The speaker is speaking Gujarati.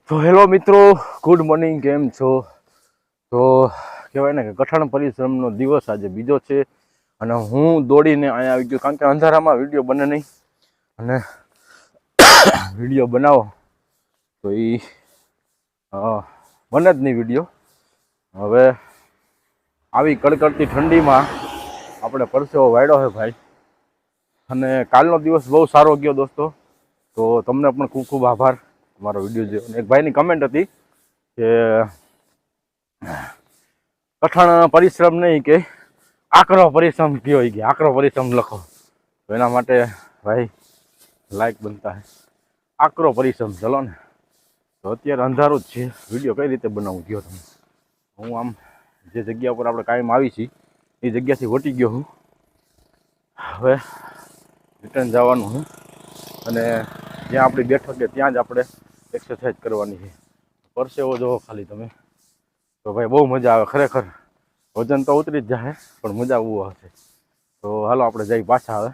તો હેલો મિત્રો, ગુડ મોર્નિંગ. કેમ છો? તો કહેવાય ને કે કઠણ પરિશ્રમનો દિવસ આજે બીજો છે અને હું દોડીને અહીંયા આવી ગયો, કારણ કે અંધારામાં વિડીયો બને નહીં અને વિડીયો બનાવો તો એ બને જ નહીં વિડીયો. હવે આવી કડકડતી ઠંડીમાં આપણે પરસેવો વાળ્યો છે ભાઈ, અને કાલનો દિવસ બહુ સારો ગયો દોસ્તો. તો તમને પણ ખૂબ ખૂબ આભાર મારો વિડીયો જોયો. એક ભાઈની કમેન્ટ હતી કે કઠણ પરિશ્રમ નહીં કે આકરો પરિશ્રમ કયો, કે આકરો પરિશ્રમ લખો. તો એના માટે ભાઈ લાઈક બનતા હે. આકરો પરિશ્રમ ચલો ને. તો અત્યારે અંધારું જ છે, વિડીયો કઈ રીતે બનાવું ગયો તમે. હું આમ જે જગ્યા ઉપર આપણે કાયમ આવી છીએ એ જગ્યાથી વટી ગયો હું. હવે રિટર્ન જવાનું હું અને જ્યાં આપણી બેઠક છે ત્યાં જ આપણે એક્સરસાઇઝ કરવાની છે. પરસેવો જોવો ખાલી તમે, તો ભાઈ બહુ મજા આવે ખરેખર. વજન તો ઉતરી જ જાય પણ મજા બહુ આવશે. તો હાલો આપણે જઈ પાછા આવે.